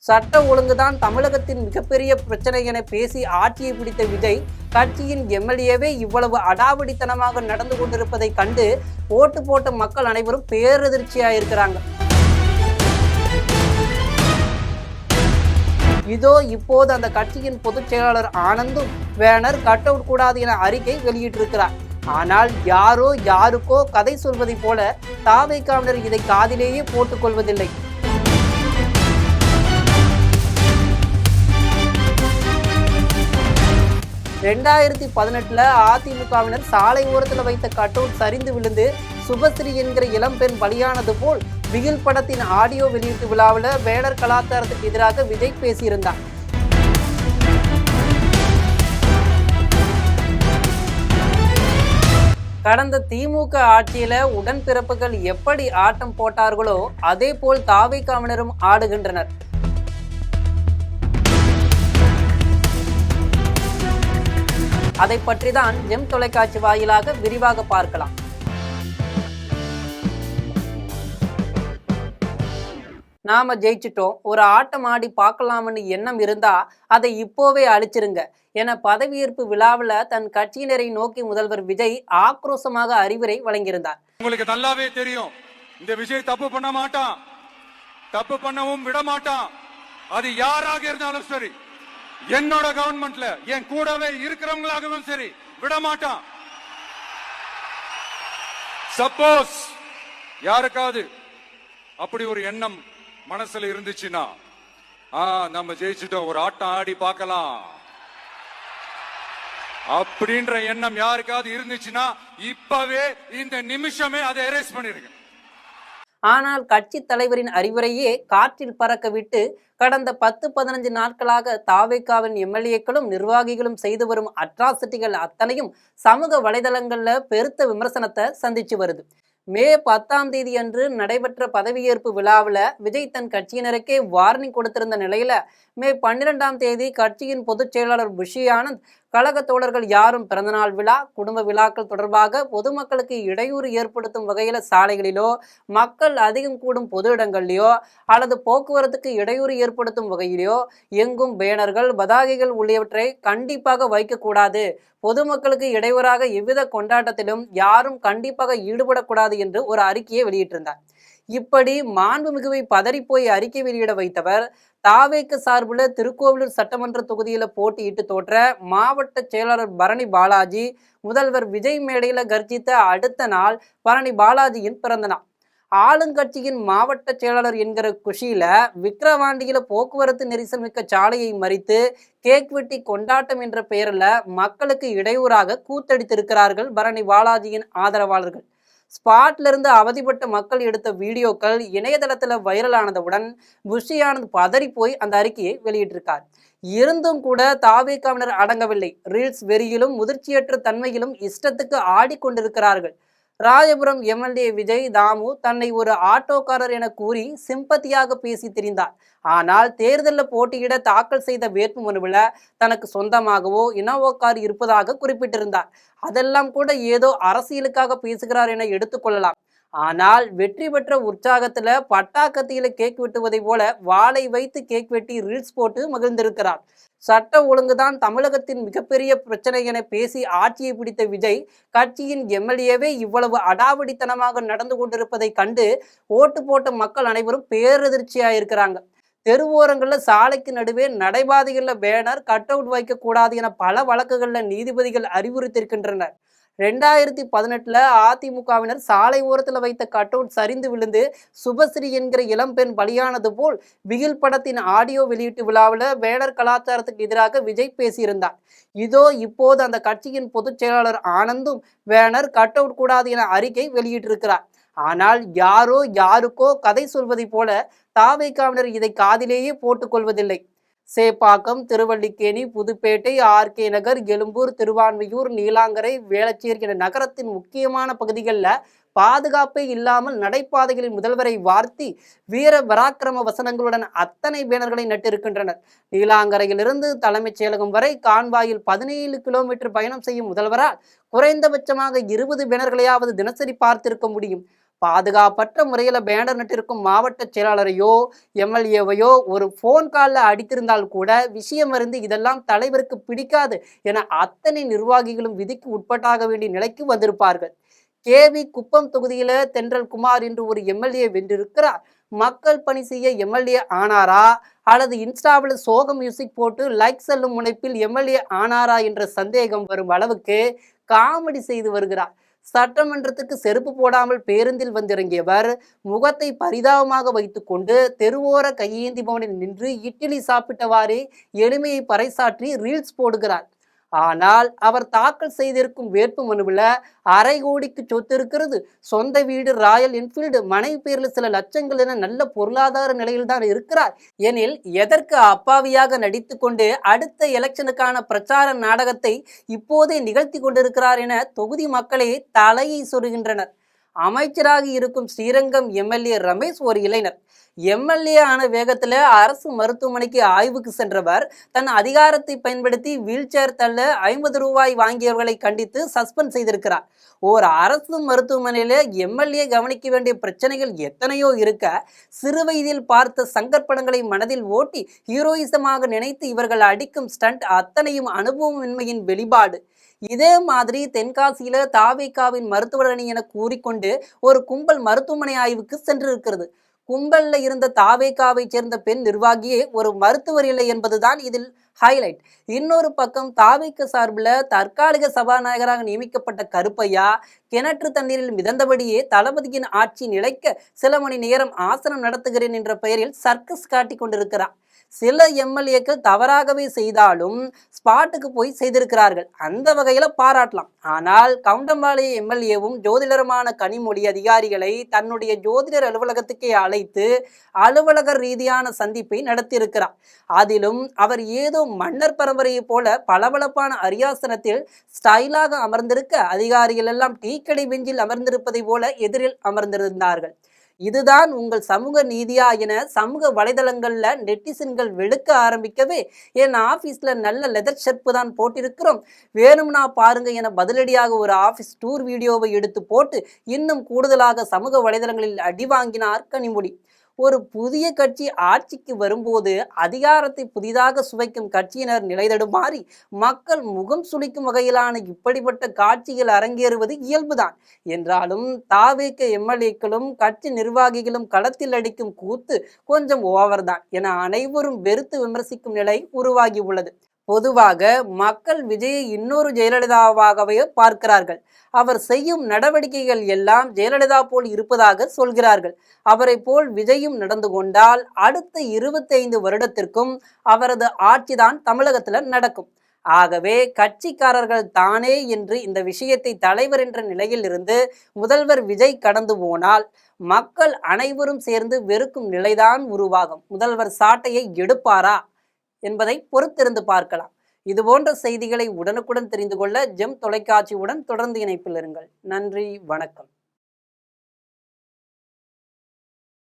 சட்ட ஒழுங்குதான் தமிழகத்தின் மிகப்பெரிய பிரச்சனை என பேசி ஆட்சியை பிடித்த விஜய் கட்சியின் எம்எல்ஏவே இவ்வளவு அடாவடித்தனமாக நடந்து கொண்டிருப்பதை கண்டு ஓட்டு போட்ட மக்கள் அனைவரும் பேரதிர்ச்சியாயிருக்கிறாங்க. இதோ இப்போது அந்த கட்சியின் பொதுச் செயலாளர் ஆனந்தும் பேனர் கட் அவுட் கூடாது என அறிக்கை வெளியிட்டிருக்கிறார். ஆனால் யாரோ யாருக்கோ கதை சொல்வதை போல தாவேகாவினர் இதை காதிலேயே போட்டுக்கொள்வதில்லை. 2018 அதிமுகவினர் சாலை ஓரத்தில் வைத்த கட் அவுட் சரிந்து விழுந்து சுபஸ்ரீ என்கிற இளம்பெண் பலியானது போல் பிகில் படத்தின் ஆடியோ வெளியீட்டு விழாவில் வேடர் கலாச்சாரத்துக்கு எதிராக விஜய் பேசியிருந்தார். கடந்த திமுக ஆட்சியில உடன்பிறப்புகள் எப்படி ஆட்டம் போட்டார்களோ அதே போல் தாவேகாவினரும் ஆடுகின்றனர். அதை பற்றி தான் ஜெம் தொலைக்காட்சி வாயிலாக விரிவாக பார்க்கலாம். நாம ஜெயிச்சிட்டோம், ஒரு ஆட்டம் ஆடி பார்க்கலாம்னு எண்ணம் இருந்தா அதை இப்போவே அழிச்சிருங்க என பதவியேற்பு விழாவில் தன் கட்சியினரை நோக்கி முதல்வர் விஜய் ஆக்ரோஷமாக அறிவுரை வழங்கியிருந்தார். உங்களுக்கு நல்லாவே தெரியும், இந்த விஜய் தப்பு பண்ண மாட்டான், தப்பு பண்ணவும் விட மாட்டான். அது யாராக இருந்தாலும் சரி, என்னோட கவர்மெண்ட்ல என் கூடவே இருக்கிறவங்களாகவும் சரி விட மாட்டான். சப்போஸ் யாருக்காவது அப்படி ஒரு எண்ணம் மனசுல இருந்துச்சுன்னா நம்ம ஜெயிச்சுட்டோம், ஒரு ஆட்டம் ஆடி பார்க்கலாம் அப்படின்ற எண்ணம் யாருக்காவது இருந்துச்சுன்னா இப்பவே இந்த நிமிஷமே அதை எரேஸ் பண்ணிருங்க. ஆனால் கட்சி தலைவரின் அறிவுரையே காற்றில் பறக்க விட்டு கடந்த 10-15 நாட்களாக தாவேகாவின் எம்எல்ஏக்களும் நிர்வாகிகளும் செய்து வரும் அட்ராசிட்டிகள் அத்தனையும் சமூக வலைதளங்கள்ல பெருத்த விமர்சனத்தை சந்திச்சு வருது. மே 10 அன்று நடைபெற்ற பதவியேற்பு விழாவில் விஜய் தன் கட்சியினருக்கே வார்னிங் கொடுத்திருந்த நிலையில மே 12 கட்சியின் பொதுச் செயலாளர் புஷி ஆனந்த் கழக தோழர்கள் யாரும் பிறந்தநாள் விழா, குடும்ப விழாக்கள் தொடர்பாக பொதுமக்களுக்கு இடையூறு ஏற்படுத்தும் வகையில சாலைகளிலோ மக்கள் அதிகம் கூடும் பொது இடங்கள்லையோ அல்லது போக்குவரத்துக்கு இடையூறு ஏற்படுத்தும் வகையிலோ எங்கும் பேனர்கள், பதாகைகள் உள்ளியவற்றை கண்டிப்பாக வைக்கக்கூடாது, பொதுமக்களுக்கு இடையூறாக எவ்வித கொண்டாட்டத்திலும் யாரும் கண்டிப்பாக ஈடுபடக்கூடாது என்று ஒரு அறிக்கையை வெளியிட்டிருந்தார். இப்படி மாண்புமிகுவை பதறிப்போய் அறிக்கை வெளியிட வைத்தவர் தாவேக்கு சார்புள்ள திருக்கோவிலூர் சட்டமன்ற தொகுதியில போட்டியிட்டு தோற்ற மாவட்ட செயலாளர் பரணி பாலாஜி முதல்வர் விஜய் மேடையில கர்ஜித்த அடுத்த நாள் பரணி பாலாஜியின் பிறந்த நாள். ஆளுங்கட்சியின் மாவட்ட செயலாளர் என்கிற குஷியில விக்கிரவாண்டியில போக்குவரத்து நெரிசல் மிக்க சாலையை மறித்து கேக் வெட்டி கொண்டாட்டம் என்ற பெயர்ல மக்களுக்கு இடையூறாக கூத்தடித்திருக்கிறார்கள் பரணி பாலாஜியின் ஆதரவாளர்கள். ஸ்பாட்ல இருந்து அவதிப்பட்ட மக்கள் எடுத்த வீடியோக்கள் இணையதளத்துல வைரல் ஆனதுடன் புஷி ஆனந்த் பதறி போய் அந்த அறிக்கையை வெளியிட்டிருக்கார். இருந்தும் கூட தாவேகாவினர் அடங்கவில்லை. ரீல்ஸ் வெறியிலும் முதிர்ச்சியற்ற தன்மையிலும் இஷ்டத்துக்கு ஆடிக்கொண்டிருக்கிறார்கள். ராயபுரம் எம்எல்ஏ விஜய் தாமு தன்னை ஒரு ஆட்டோக்காரர் என கூறி சிம்பத்தியாக பேசி திரிந்தார். ஆனால் தேர்தலில் போட்டியிட தாக்கல் செய்த வேட்புமனுவில் தனக்கு சொந்தமாகவோ இனோவா கார் இருப்பதாக குறிப்பிட்டிருந்தார். அதெல்லாம் கூட ஏதோ அரசியலுக்காக பேசுகிறார் என எடுத்துக்கொள்ளலாம். ஆனால் வெற்றி பெற்ற உற்சாகத்துல பட்டாக்கத்தியில கேக் வெட்டுவதை போல வாளை வைத்து கேக் வெட்டி ரீல்ஸ் போட்டு மகிழ்ந்திருக்கிறார். சட்ட ஒழுங்குதான் தமிழகத்தின் மிகப்பெரிய பிரச்சனை என பேசி ஆட்சியை பிடித்த விஜய் கட்சியின் எம்எல்ஏவே இவ்வளவு அடாவடித்தனமாக நடந்து கொண்டிருப்பதை கண்டு ஓட்டு போட்ட மக்கள் அனைவரும் பேரதிர்ச்சியாயிருக்கிறாங்க. தெருவோரங்கள்ல சாலைக்கு நடுவே நடைபாதைகள்ல பேனர் கட் அவுட் வைக்க கூடாது என பல வழக்குகள்ல நீதிபதிகள் அறிவுறுத்திருக்கின்றனர். 2018 அதிமுகவினர் சாலை ஓரத்தில் வைத்த கட் அவுட் சரிந்து விழுந்து சுபஸ்ரீ என்கிற இளம்பெண் பலியானது போல் பிகில் படத்தின் ஆடியோ வெளியீட்டு விழாவில் வேடர் கலாச்சாரத்துக்கு எதிராக விஜய் பேசியிருந்தார். இதோ இப்போது அந்த கட்சியின் பொதுச் செயலாளர் ஆனந்தும் பேனர் கட் அவுட் கூடாது என அறிக்கை வெளியிட்டிருக்கிறார். ஆனால் யாரோ யாருக்கோ கதை சொல்வதை போல தாவேகாவினர் இதை காதிலேயே போட்டுக்கொள்வதில்லை. சேப்பாக்கம், திருவல்லிக்கேணி, புதுப்பேட்டை, ஆர்கே நகர், எழும்பூர், திருவான்மியூர், நீலாங்கரை, வேளச்சேரி என நகரத்தின் முக்கியமான பகுதிகளில் பாதுகாப்பே இல்லாமல் நடைபாதைகளில் முதல்வரை வார்த்தி வீர பராக்கிரம வசனங்களுடன் அத்தனை பேனர்களை நட்டிருக்கின்றனர். நீலாங்கரையிலிருந்து தலைமைச் செயலகம் வரை கான்வாயில் 17 கிலோமீட்டர் பயணம் செய்யும் முதல்வரால் குறைந்தபட்சமாக 20 பேனர்களையாவது தினசரி பார்த்திருக்க முடியும். பாதுகாப்பற்ற முறையில் பேனர் நட்டிருக்கும் மாவட்ட செயலாளரையோ எம்எல்ஏவையோ ஒரு ஃபோன் காலில் அடித்திருந்தால் கூட விஷயம் அறிந்து இதெல்லாம் தலைவருக்கு பிடிக்காது என அத்தனை நிர்வாகிகளும் விதிக்கு உட்பட்டாக வேண்டிய நிலைக்கு வந்திருப்பார்கள். கேவி குப்பம் தொகுதியில தென்றல் குமார் என்று ஒரு எம்எல்ஏ வென்றிருக்கிறார். மக்கள் பணி செய்ய எம்எல்ஏ ஆனாரா அல்லது இன்ஸ்டாவில் சோக மியூசிக் போட்டு லைக் செல்லும் முனைப்பில் எம்எல்ஏ ஆனாரா என்ற சந்தேகம் வரும் அளவுக்கு காமெடி செய்து வருகிறார். சட்டமன்றத்துக்கு செருப்பு போடாமல் பேருந்தில் வந்திறங்கியவர் முகத்தை பரிதாபமாக வைத்துக்கொண்டு தெருவோர கையேந்தி பவனில் நின்று இட்லி சாப்பிட்டவாறே எளிமையை பறைசாற்றி ரீல்ஸ் போடுகிறார். ஆனால் அவர் தாக்கல் செய்திருக்கும் வேட்பு மனுவில் அரை கோடிக்கு சொத்து இருக்கிறது, சொந்த வீடு ராயல் என்ஃபீல்டு, மனைவி பேரில் சில லட்சங்கள் என நல்ல பொருளாதார நிலையில் தான் இருக்கிறார் எனில் எதற்கு அப்பாவியாக நடித்து கொண்டு அடுத்த எலெக்ஷனுக்கான பிரச்சார நாடகத்தை இப்போதே நிகழ்த்தி கொண்டிருக்கிறார் என தொகுதி மக்களே தலையை சொருகின்றனர். அமைச்சராக இருக்கும் ஸ்ரீரங்கம் எம்எல்ஏ ரமேஷ் ஒரு இளைஞர். எம்எல்ஏ ஆன வேகத்தில் அரசு மருத்துவமனைக்கு ஆய்வுக்கு சென்றவர் தன் அதிகாரத்தை பயன்படுத்தி வீல் சேர் தள்ள 50 ரூபாய் வாங்கியவர்களை கண்டித்து சஸ்பெண்ட் செய்திருக்கிறார். ஓர் அரசு மருத்துவமனையில எம்எல்ஏ கவனிக்க வேண்டிய பிரச்சனைகள் எத்தனையோ இருக்க சிறு வயதில் பார்த்த சங்கற்படங்களை மனதில் ஓட்டி ஹீரோயிசமாக நினைத்து இவர்கள் அடிக்கும் ஸ்டண்ட் அத்தனையும் அனுபவமின்மையின் வெளிப்பாடு. இதே மாதிரி தென்காசியில தாவேகாவின் மருத்துவர் அணி என கூறிக்கொண்டு ஒரு கும்பல் மருத்துவமனை ஆய்வுக்கு சென்றிருக்கிறது. கும்பல்ல இருந்த தாவேகாவை சேர்ந்த பெண் நிர்வாகியே ஒரு மருத்துவர் இல்லை என்பதுதான் இதில் ஹைலைட். இன்னொரு பக்கம் தாவேக சார்பில் தற்காலிக சபாநாயகராக நியமிக்கப்பட்ட கருப்பையா கிணற்று தண்ணீரில் மிதந்தபடியே தளபதியின் ஆட்சி நிலைக்க சில மணி நேரம் ஆசனம் நடத்துகிறேன் என்ற பெயரில் சர்க்கஸ் காட்டி கொண்டிருக்கிறார். சில எம்எல்ஏக்கள் தவறாகவே செய்தாலும் ஸ்பாட்டுக்கு போய் செய்திருக்கிறார்கள், அந்த வகையில பாராட்டலாம். ஆனால் கவுண்டம்பாளைய எம்எல்ஏவும் ஜோதிடருமான கனிமொழி அதிகாரிகளை தன்னுடைய ஜோதிடர் அலுவலகத்துக்கே அழைத்து அலுவலகர் ரீதியான சந்திப்பை நடத்தியிருக்கிறார். அதிலும் அவர் ஏதோ மன்னர் பரம்பரையை போல பளபளப்பான அரியாசனத்தில் ஸ்டைலாக அமர்ந்திருக்க அதிகாரிகள் எல்லாம் டீ கடை பெஞ்சில் அமர்ந்திருப்பதை போல எதிரில் அமர்ந்திருந்தார்கள். இதுதான் உங்கள் சமூக நீதியா என சமூக வலைதளங்கள்ல நெட்டிசன்கள் வெளுக்க ஆரம்பிக்கவே என் ஆபீஸ்ல நல்ல லெதர் ஷர்ப்பு தான் போட்டிருக்கிறோம், வேணும்னா பாருங்க என பதிலடியாக ஒரு ஆபீஸ் டூர் வீடியோவை எடுத்து போட்டு இன்னும் கூடுதலாக சமூக வலைதளங்களில் அடி வாங்கினார் கனிமொழி. ஒரு புதிய கட்சி ஆட்சிக்கு வரும்போது அதிகாரத்தை புதிதாக சுவைக்கும் கட்சியினர் நிலைதடுமாறி மக்கள் முகம் சுளிக்கும் வகையிலான இப்படிப்பட்ட காட்சிகள் அரங்கேறுவது இயல்புதான். என்றாலும் தாவேக எம்எல்ஏக்களும் கட்சி நிர்வாகிகளும் களத்தில் அடிக்கும் கூத்து கொஞ்சம் ஓவர்தான் என அனைவரும் வெறுத்து விமர்சிக்கும் நிலை உருவாகி உள்ளது. பொதுவாக மக்கள் விஜயை இன்னொரு ஜெயலலிதாவாகவே பார்க்கிறார்கள். அவர் செய்யும் நடவடிக்கைகள் எல்லாம் ஜெயலலிதா போல் இருப்பதாக சொல்கிறார்கள். அவரை போல் விஜயும் நடந்து கொண்டால் அடுத்த 25 வருடத்திற்கும் அவரது ஆட்சிதான் தமிழகத்துல நடக்கும். ஆகவே கட்சிக்காரர்கள் தானே என்று இந்த விஷயத்தை தலைவர் என்ற நிலையில் இருந்து முதல்வர் விஜய் கடந்து போனால் மக்கள் அனைவரும் சேர்ந்து வெறுக்கும் நிலைதான் உருவாகும். முதல்வர் சாட்டையை எடுப்பாரா என்பதை பொறுத்திருந்து பார்க்கலாம். இதுபோன்ற செய்திகளை உடனுக்குடன் தெரிந்து கொள்ள ஜெம் தொலைக்காட்சியுடன் தொடர்ந்து இணைப்பில் இருங்கள். நன்றி, வணக்கம்.